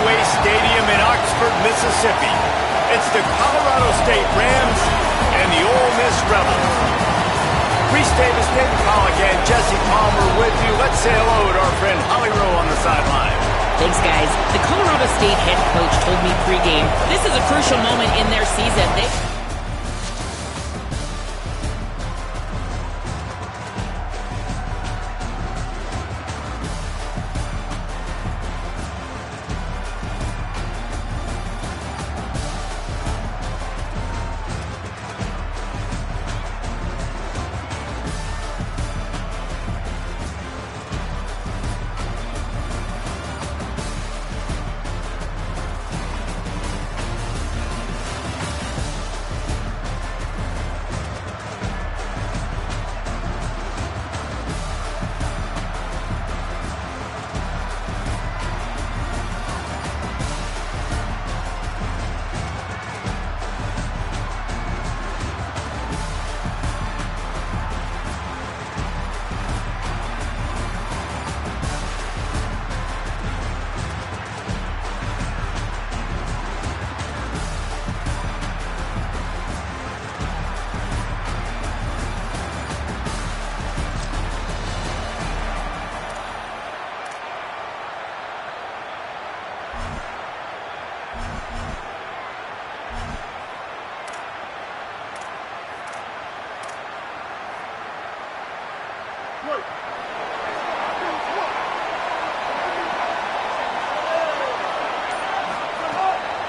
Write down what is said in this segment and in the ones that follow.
Stadium in Oxford, Mississippi. It's the Colorado State Rams and the Ole Miss Rebels. Reese Davis, David Pollock, and Jesse Palmer with you. Let's say hello to our friend Holly Rowe on the sideline. Thanks, guys. The Colorado State head coach told me pregame this is a crucial moment in their season.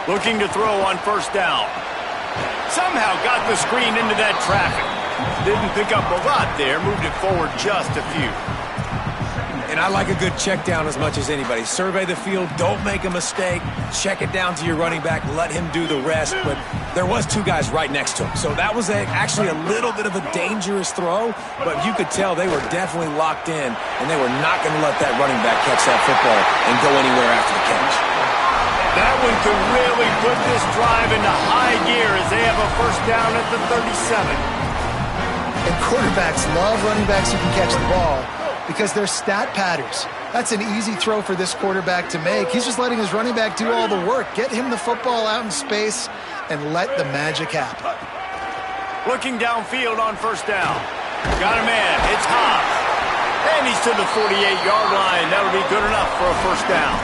Looking to throw on first down. Somehow got the screen into that traffic. Didn't pick up a lot there. Moved it forward just a few. And I like a good check down as much as anybody. Survey the field. Don't make a mistake. Check it down to your running back. Let him do the rest. But there was two guys right next to him. So that was actually a little bit of a dangerous throw. But you could tell they were definitely locked in. And they were not going to let that running back catch that football and go anywhere after the catch. That one could really put this drive into high gear as they have a first down at the 37. And quarterbacks love running backs who can catch the ball because they're stat patters. That's an easy throw for this quarterback to make. He's just letting his running back do all the work. Get him the football out in space and let the magic happen. Looking downfield on first down. Got a man. It's Hobbs. And he's to the 48-yard line. That'll be good enough for a first down.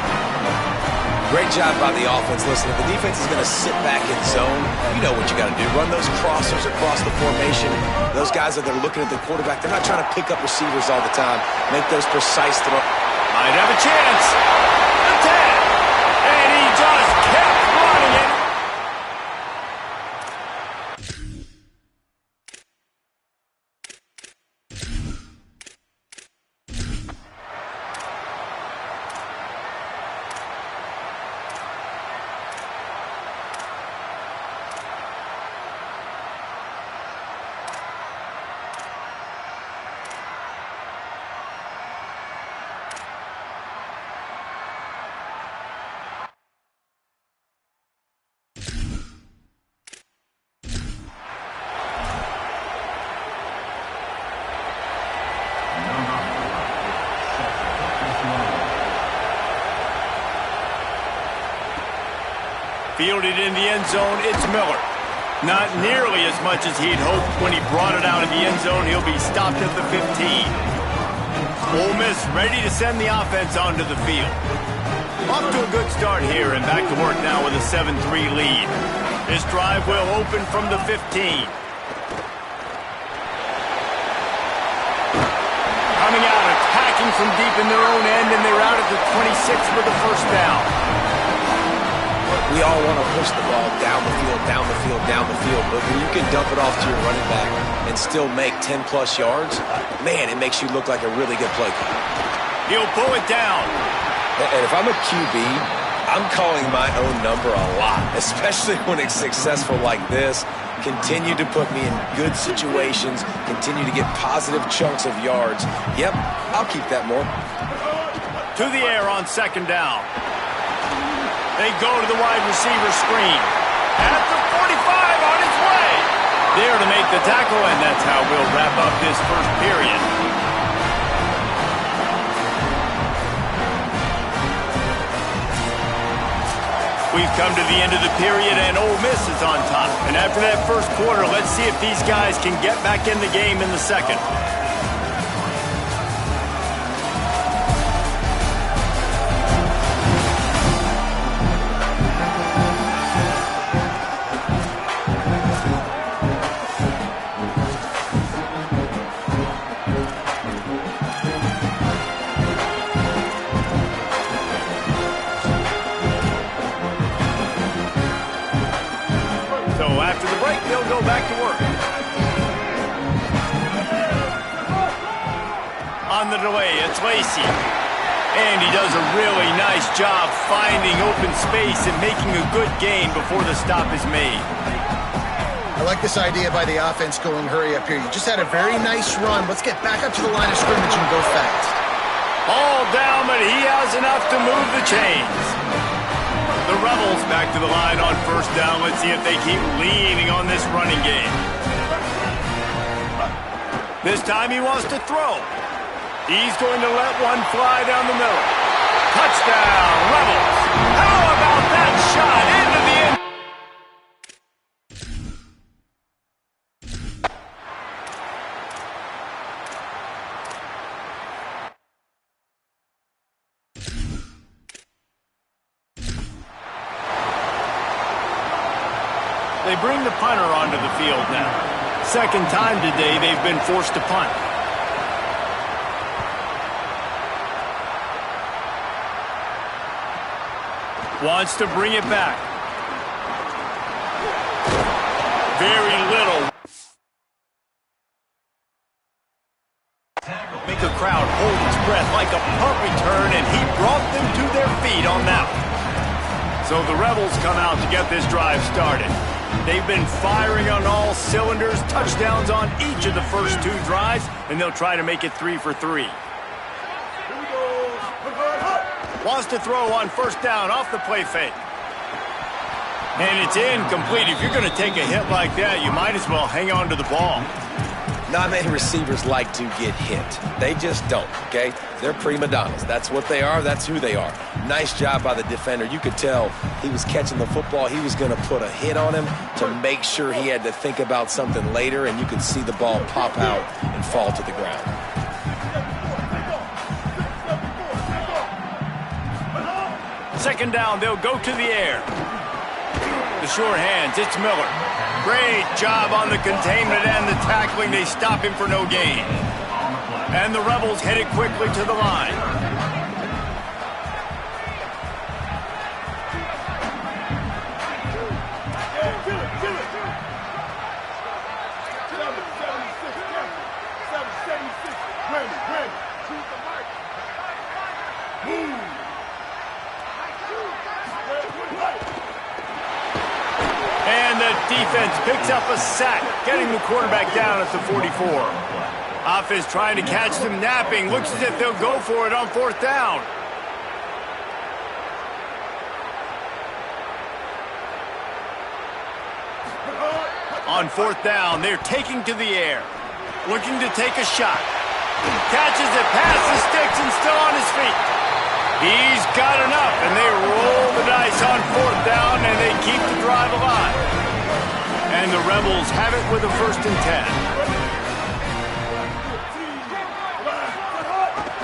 Great job by the offense. Listen, if the defense is going to sit back in zone, you know what you got to do. Run those crossers across the formation. Those guys that are looking at the quarterback, they're not trying to pick up receivers all the time. Make those precise throws. Might have a chance. Attack! And he just kept running it. Fielded in the end zone, it's Miller. Not nearly as much as he'd hoped when he brought it out of the end zone. He'll be stopped at the 15. Ole Miss ready to send the offense onto the field. Off to a good start here and back to work now with a 7-3 lead. This drive will open from the 15. Coming out, attacking from deep in their own end, and they're out at the 26 for the first down. We all want to push the ball down the field, down the field, down the field. But when you can dump it off to your running back and still make 10-plus yards, man, it makes you look like a really good play caller. He'll pull it down. And if I'm a QB, I'm calling my own number a lot, especially when it's successful like this. Continue to put me in good situations, continue to get positive chunks of yards. Yep, I'll keep that more. To the air on second down. They go to the wide receiver screen. At the 45 on his way. There to make the tackle, and that's how we'll wrap up this first period. We've come to the end of the period, and Ole Miss is on top. And after that first quarter, let's see if these guys can get back in the game in the second. After the break, they'll go back to work. On the delay, it's Lacey. And he does a really nice job finding open space and making a good gain before the stop is made. I like this idea by the offense going hurry up here. You just had a very nice run. Let's get back up to the line of scrimmage and go fast. All down, but he has enough to move the chains. The Rebels back to the line on first down. Let's see if they keep leaning on this running game. This time he wants to throw. He's going to let one fly down the middle. Touchdown, Rebels. How about that shot into the end? They bring the punter onto the field now. Second time today they've been forced to punt. Wants to bring it back. Very little. Make a crowd hold its breath like a punt return, and he brought them to their feet on that one. So the Rebels come out to get this drive started. They've been firing on all cylinders, touchdowns on each of the first two drives, and they'll try to make it 3 for 3. Wants to throw on first down off the play fake. And it's incomplete. If you're going to take a hit like that, you might as well hang on to the ball. Not many receivers like to get hit. They just don't, okay? They're prima donnas. That's what they are. That's who they are. Nice job by the defender. You could tell he was catching the football. He was going to put a hit on him to make sure he had to think about something later, and you could see the ball pop out and fall to the ground. Second down, they'll go to the air. The short hands, it's Miller. Great job on the containment and the tackling. They stop him for no gain. And the Rebels headed quickly to the line. And the defense picks up a sack, getting the quarterback down at the 44. Offense trying to catch them napping. Looks as if they'll go for it on fourth down. On fourth down, they're taking to the air. Looking to take a shot. Catches it past the sticks and still on his feet. He's got enough, and they roll the dice on fourth down, and they keep the drive alive. And the Rebels have it with a 1st and 10.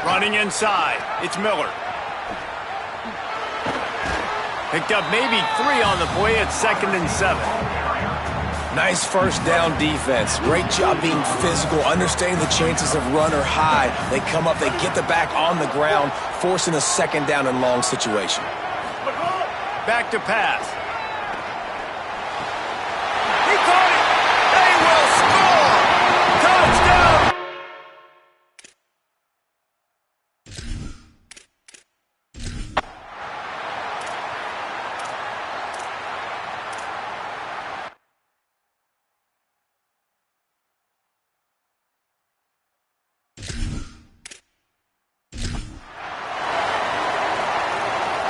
Running inside, it's Miller. Picked up maybe 3 on the play at 2nd and 7. Nice first down defense. Great job being physical, understanding the chances of run or high. They come up, they get the back on the ground, forcing a second down and long situation. Back to pass. He caught it. They will score. Touchdown.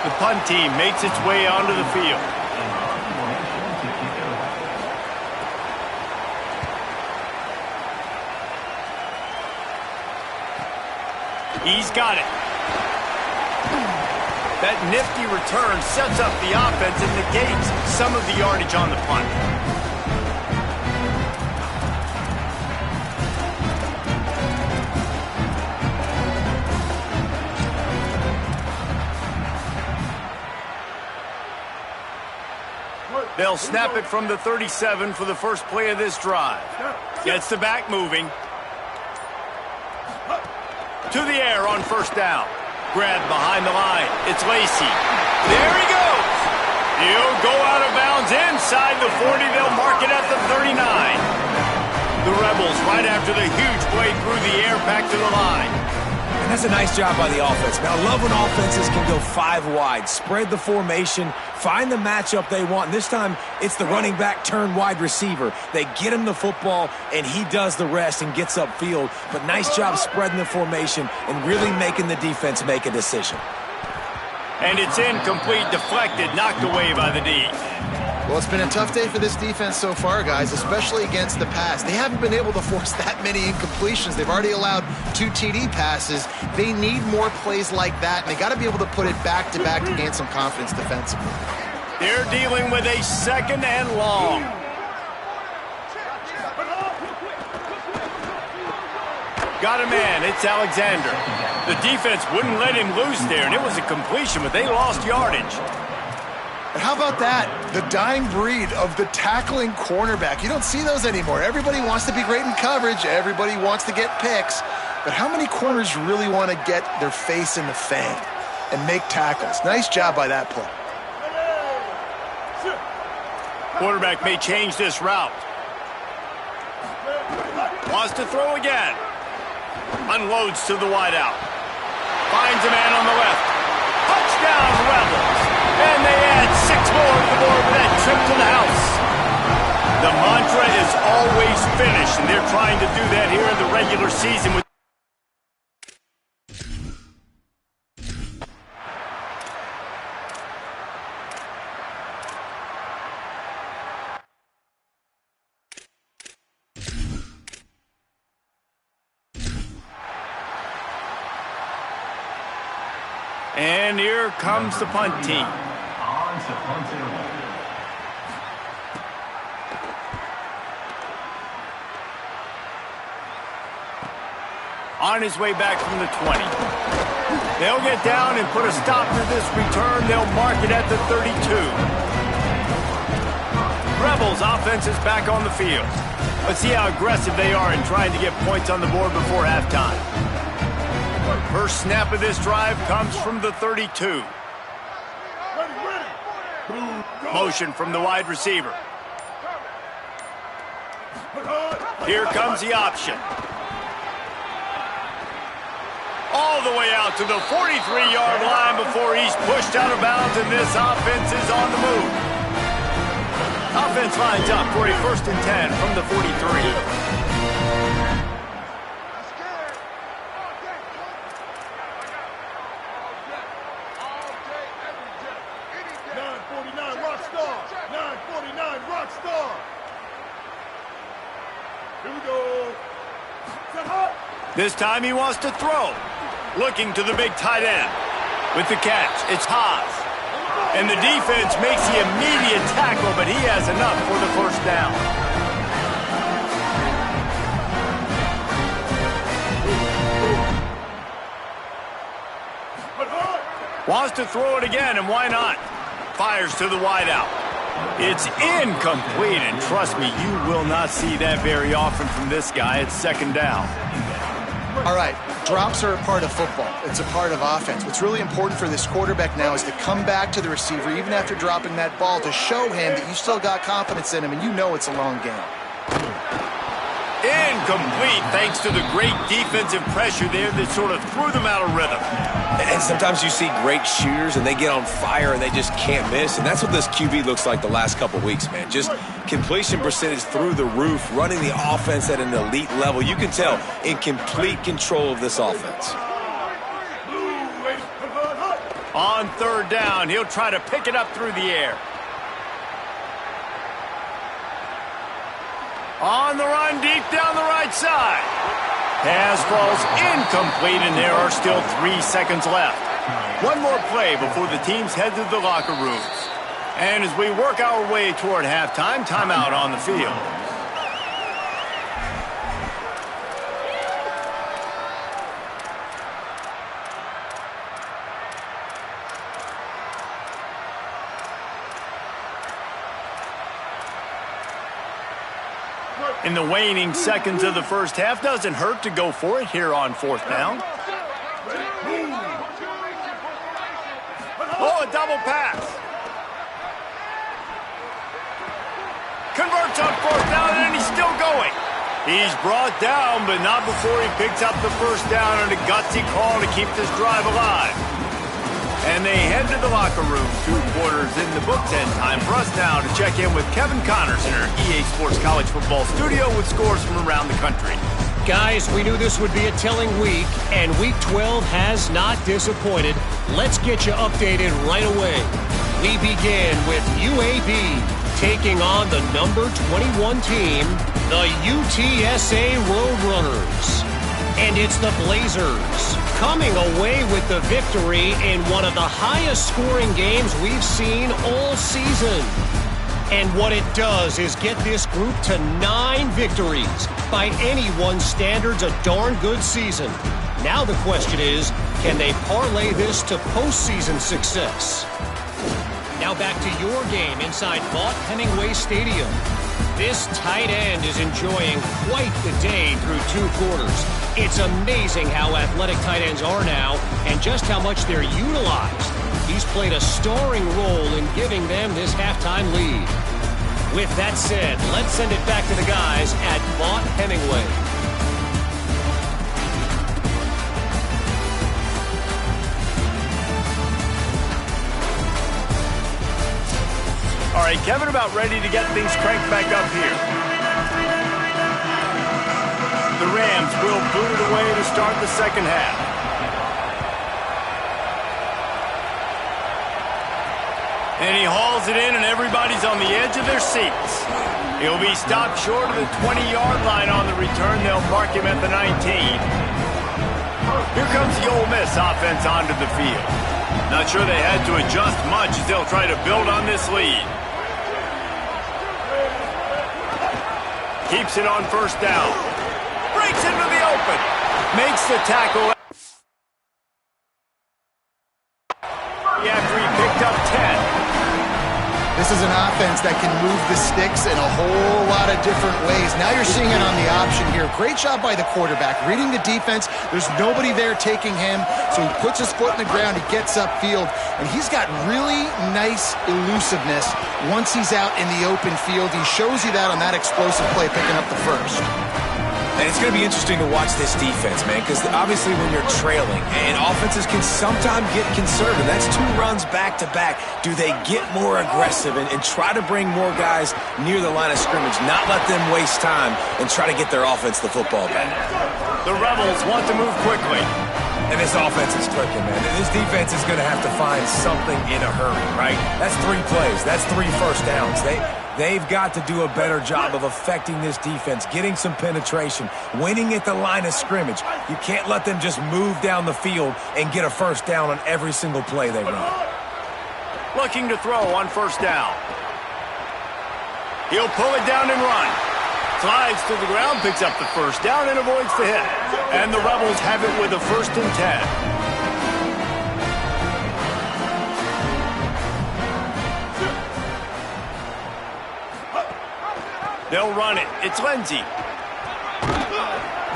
The punt team makes its way onto the field. He's got it. That nifty return sets up the offense and negates some of the yardage on the punt. They'll snap it from the 37 for the first play of this drive. Gets the back moving. To the air on first down. Grabbed behind the line. It's Lacey. There he goes. He'll go out of bounds inside the 40. They'll mark it at the 39. The Rebels right after the huge play through the air back to the line. And that's a nice job by the offense. Man, I love when offenses can go 5 wide, spread the formation, find the matchup they want. And this time, it's the running back turned wide receiver. They get him the football, and he does the rest and gets upfield. But nice job spreading the formation and really making the defense make a decision. And it's incomplete, deflected, knocked away by the D. Well, it's been a tough day for this defense so far, guys, especially against the pass. They haven't been able to force that many incompletions. They've already allowed 2 TD passes. They need more plays like that, and they got to be able to put it back-to-back to gain some confidence defensively. They're dealing with a second and long. Got a man. It's Alexander. The defense wouldn't let him loose there, and it was a completion, but they lost yardage. And how about that? The dying breed of the tackling cornerback. You don't see those anymore. Everybody wants to be great in coverage. Everybody wants to get picks. But how many corners really want to get their face in the fan and make tackles? Nice job by that play. Quarterback may change this route. Wants to throw again. Unloads to the wideout. Finds a man on the left. Touchdown, Rebels. And they add 6 more to the board with that trip to the house. The mantra is always finish, and they're trying to do that here in the regular season with and here comes the punt team. On his way back from the 20. They'll get down and put a stop to this return. They'll mark it at the 32. Rebels offense is back on the field. Let's see how aggressive they are in trying to get points on the board before halftime. First snap of this drive comes from the 32. Motion from the wide receiver. Here comes the option. All the way out to the 43-yard line before he's pushed out of bounds, and this offense is on the move. Offense lines up for a 1st and 10 from the 43. This time he wants to throw. Looking to the big tight end. With the catch, it's Haas. And the defense makes the immediate tackle, but he has enough for the first down. Wants to throw it again, and why not? Fires to the wideout. It's incomplete, and trust me, you will not see that very often from this guy. It's 2nd down. All right, drops are a part of football. It's a part of offense. What's really important for this quarterback now is to come back to the receiver, even after dropping that ball, to show him that you still got confidence in him, and you know it's a long game. Incomplete, thanks to the great defensive pressure there that sort of threw them out of rhythm. And sometimes you see great shooters, and they get on fire, and they just can't miss. And that's what this QB looks like the last couple weeks, man. Just completion percentage through the roof, running the offense at an elite level. You can tell in complete control of this offense. On 3rd down, he'll try to pick it up through the air. On the run, deep down the right side. Pass falls incomplete, and there are still 3 seconds left. One more play before the teams head to the locker rooms. And as we work our way toward halftime, timeout on the field. In the waning seconds of the first half, doesn't hurt to go for it here on fourth down. Oh, a double pass. Converts on fourth down, and he's still going. He's brought down, but not before he picks up the first down on a gutsy call to keep this drive alive. And they head to the locker room. 2 quarters in the books, and time for us now to check in with Kevin Connors in our EA Sports College Football studio with scores from around the country. Guys, we knew this would be a telling week, and Week 12 has not disappointed. Let's get you updated right away. We begin with UAB taking on the number 21 team, the UTSA Roadrunners. And it's the Blazers coming away with the victory in one of the highest scoring games we've seen all season. And what it does is get this group to 9 victories. By anyone's standards, a darn good season. Now the question is, can they parlay this to postseason success? Now back to your game inside Vaught Hemingway Stadium. This tight end is enjoying quite the day through 2 quarters. It's amazing how athletic tight ends are now and just how much they're utilized. He's played a starring role in giving them this halftime lead. With that said, let's send it back to the guys at Vaught Hemingway. All right, Kevin, about ready to get things cranked back up here. The Rams will boot it away to start the second half. And he hauls it in, and everybody's on the edge of their seats. He'll be stopped short of the 20-yard line on the return. They'll mark him at the 19. Here comes the Ole Miss offense onto the field. Not sure they had to adjust much as they'll try to build on this lead. Keeps it on first down. Breaks into the open. Makes the tackle. After he picked up 10. This is an offense that can move the sticks in a whole lot of different ways. Now you're seeing it on the option here. Great job by the quarterback. Reading the defense. There's nobody there taking him, so he puts his foot in the ground. He gets upfield, and he's got really nice elusiveness once he's out in the open field. He shows you that on that explosive play, picking up the first. And it's going to be interesting to watch this defense, man, because obviously when you're trailing, and offenses can sometimes get conservative. That's 2 runs back-to-back. Do they get more aggressive and try to bring more guys near the line of scrimmage, not let them waste time, and try to get their offense the football back? The Rebels want to move quickly. And this offense is clicking, man. And this defense is going to have to find something in a hurry, right? That's 3 plays. That's 3 first downs. They've got to do a better job of affecting this defense, getting some penetration, winning at the line of scrimmage. You can't let them just move down the field and get a first down on every single play they run. Looking to throw on first down. He'll pull it down and run. Slides to the ground, picks up the first down, and avoids the hit. And the Rebels have it with a 1st and 10. They'll run it. It's Lindsey.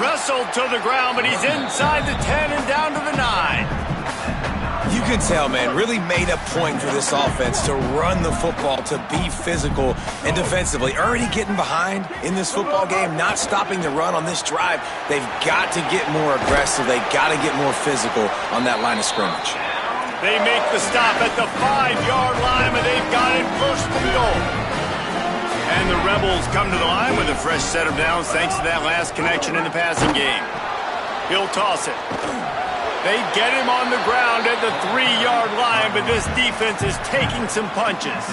Wrestled to the ground, but he's inside the 10 and down to the 9. You can tell, man, really made a point for this offense to run the football, to be physical and defensively. Already getting behind in this football game, not stopping the run on this drive. They've got to get more aggressive. They've got to get more physical on that line of scrimmage. They make the stop at the 5-yard line, but they've got it 1st and goal. And the Rebels come to the line with a fresh set of downs thanks to that last connection in the passing game. He'll toss it. They get him on the ground at the 3-yard line, but this defense is taking some punches.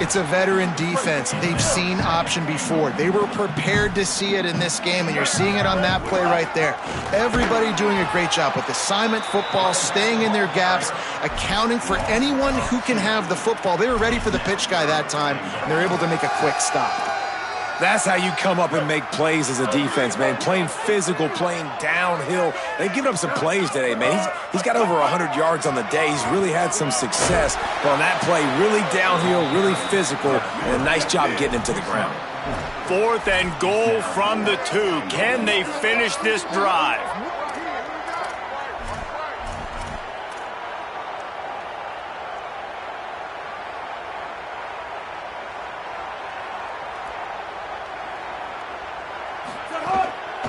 It's a veteran defense. They've seen option before. They were prepared to see it in this game, and you're seeing it on that play right there. Everybody doing a great job with assignment football, staying in their gaps, accounting for anyone who can have the football. They were ready for the pitch guy that time, and they're able to make a quick stop. That's how you come up and make plays as a defense, man. Playing physical, playing downhill. They've given up some plays today, man. He's got over 100 yards on the day. He's really had some success. But on that play, really downhill, really physical, and a nice job getting him to the ground. 4th and goal from the 2. Can they finish this drive?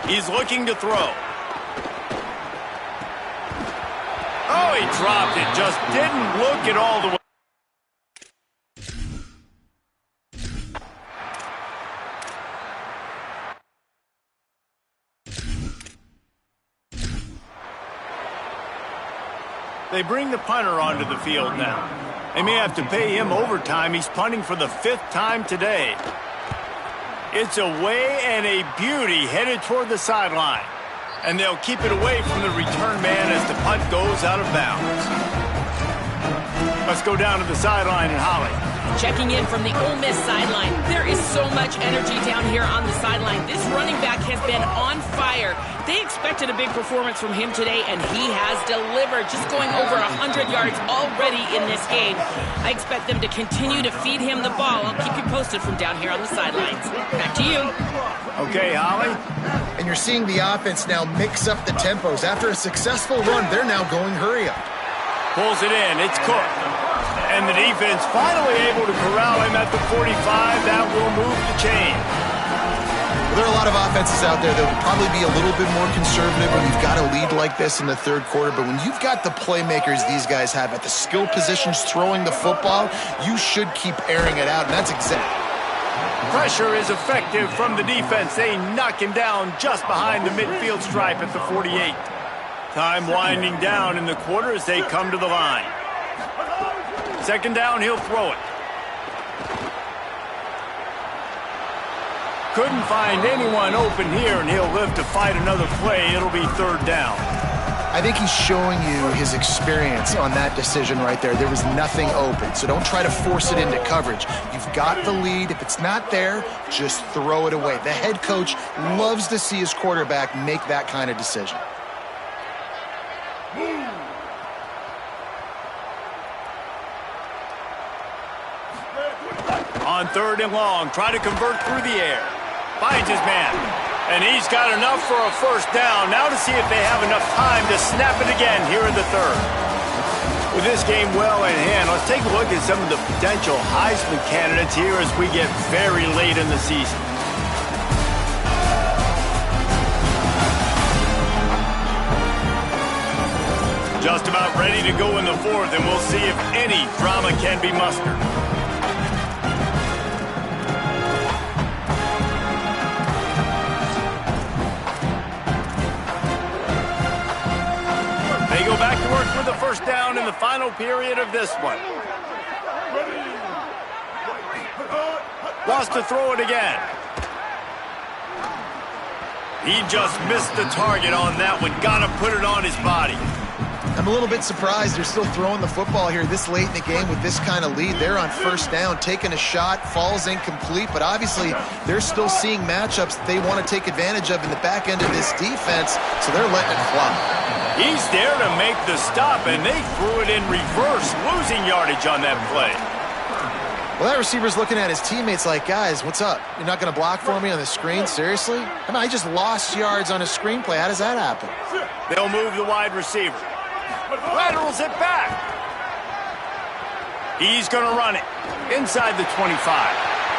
He's looking to throw. Oh, he dropped it. Just didn't look it all the way. They bring the punter onto the field now. They may have to pay him overtime. He's punting for the 5th time today. It's away and a beauty headed toward the sideline. And they'll keep it away from the return man as the punt goes out of bounds. Let's go down to the sideline and Holly. Checking in from the Ole Miss sideline. There is so much energy down here on the sideline. This running back has been on fire. They expected a big performance from him today, and he has delivered, just going over 100 yards already in this game. I expect them to continue to feed him the ball. I'll keep you posted from down here on the sidelines. Back to you. Okay, Holly. And you're seeing the offense now mix up the tempos. After a successful run, they're now going hurry up. Pulls it in. It's Cook. And the defense finally able to corral him at the 45. That will move the chain. Well, there are a lot of offenses out there that will probably be a little bit more conservative when you've got a lead like this in the 3rd quarter. But when you've got the playmakers these guys have at the skill positions throwing the football, you should keep airing it out. And that's exactly. Pressure is effective from the defense. They knock him down just behind the midfield stripe at the 48. Time winding down in the quarter as they come to the line. 2nd down, he'll throw it. Couldn't find anyone open here, and he'll live to fight another play. It'll be 3rd down. I think he's showing you his experience on that decision right there. There was nothing open, so don't try to force it into coverage. You've got the lead. If it's not there, just throw it away. The head coach loves to see his quarterback make that kind of decision. On 3rd and long, try to convert through the air. Finds his man. And he's got enough for a 1st down. Now to see if they have enough time to snap it again here in the 3rd. With this game well in hand, let's take a look at some of the potential Heisman candidates here as we get very late in the season. Just about ready to go in the 4th, and we'll see if any drama can be mustered. They go back to work with the 1st down in the final period of this one. Wants to throw it again. He just missed the target on that one. Got to put it on his body. I'm a little bit surprised they're still throwing the football here this late in the game with this kind of lead. They're on 1st down, taking a shot, falls incomplete, but obviously they're still seeing matchups that they want to take advantage of in the back end of this defense, so they're letting it fly. He's there to make the stop, and they threw it in reverse, losing yardage on that play. Well, that receiver's looking at his teammates like, guys, what's up? You're not going to block for me on the screen? Seriously? I mean, I just lost yards on a screenplay. How does that happen? They'll move the wide receiver. Laterals it back. He's going to run it inside the 25.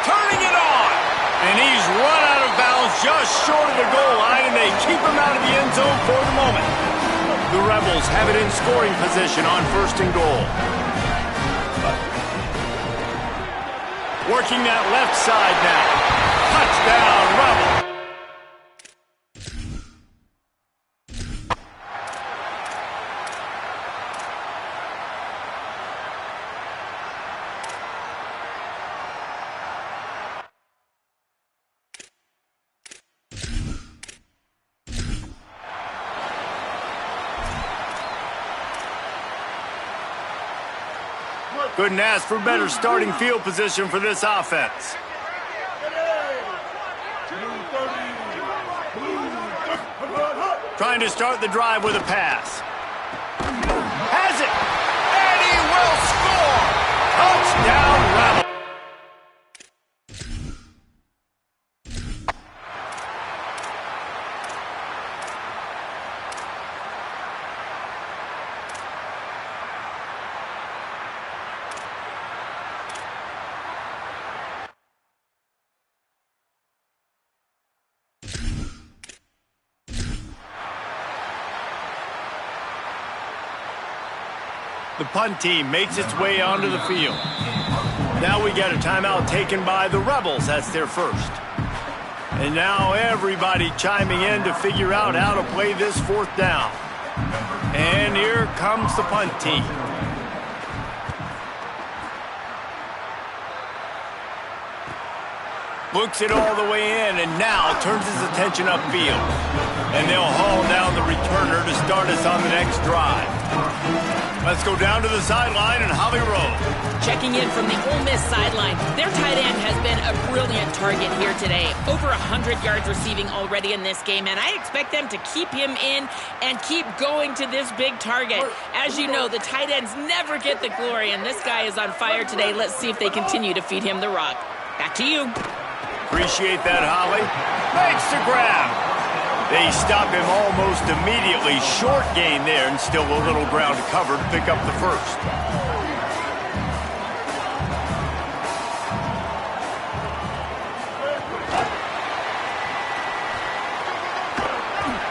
Turning it on. And he's run out of bounds just short of the goal line, and they keep him out of the end zone for the moment. The Rebels have it in scoring position on 1st and goal. Working that left side now. Touchdown, Rebels. Couldn't ask for better starting field position for this offense. Trying to start the drive with a pass. Has it! And he will score! Touchdown, Rebels! The punt team makes its way onto the field. Now we got a timeout taken by the Rebels. That's their first. And now everybody chiming in to figure out how to play this fourth down. And here comes the punt team. Looks it all the way in and now turns his attention upfield. And they'll haul down the returner to start us on the next drive. Let's go down to the sideline and Holly Rowe. Checking in from the Ole Miss sideline. Their tight end has been a brilliant target here today. Over 100 yards receiving already in this game, and I expect them to keep him in and keep going to this big target. As you know, the tight ends never get the glory, and this guy is on fire today. Let's see if they continue to feed him the rock. Back to you. Appreciate that, Holly. Makes the grab. They stop him almost immediately. Short gain there and still a little ground to cover to pick up the first.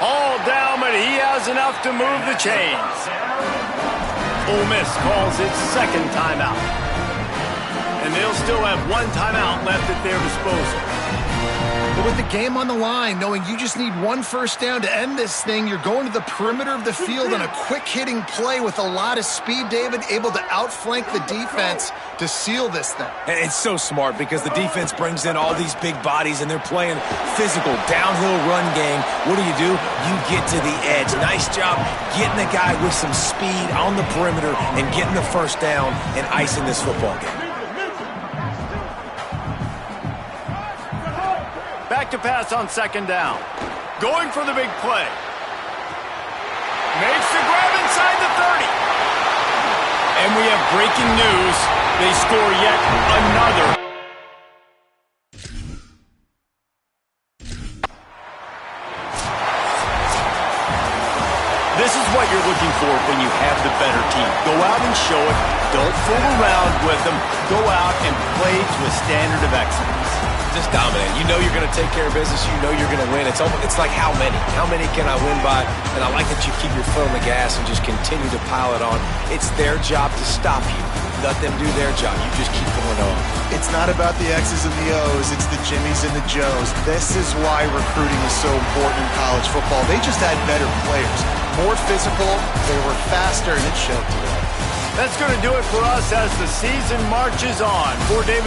All down, but he has enough to move the chains. Ole Miss calls its second timeout. And they'll still have one timeout left at their disposal. But with the game on the line, knowing you just need one first down to end this thing, you're going to the perimeter of the field on a quick-hitting play with a lot of speed, David, able to outflank the defense to seal this thing. And it's so smart because the defense brings in all these big bodies and they're playing physical, downhill run game. What do? You get to the edge. Nice job getting the guy with some speed on the perimeter and getting the first down and icing this football game. Back to pass on second down. Going for the big play. Makes the grab inside the 30. And we have breaking news. They score yet another. This is what you're looking for when you have the better team. Go out and show it. Don't fool around with them. Go out and play to a standard of excellence. Just dominate. You know you're going to take care of business. You know you're going to win. It's like how many? How many can I win by? And I like that you keep your foot on the gas and just continue to pile it on. It's their job to stop you. Let them do their job. You just keep going on. It's not about the X's and the O's. It's the Jimmies and the Joes. This is why recruiting is so important in college football. They just had better players. More physical. They were faster, and it showed today. That's going to do it for us as the season marches on. For David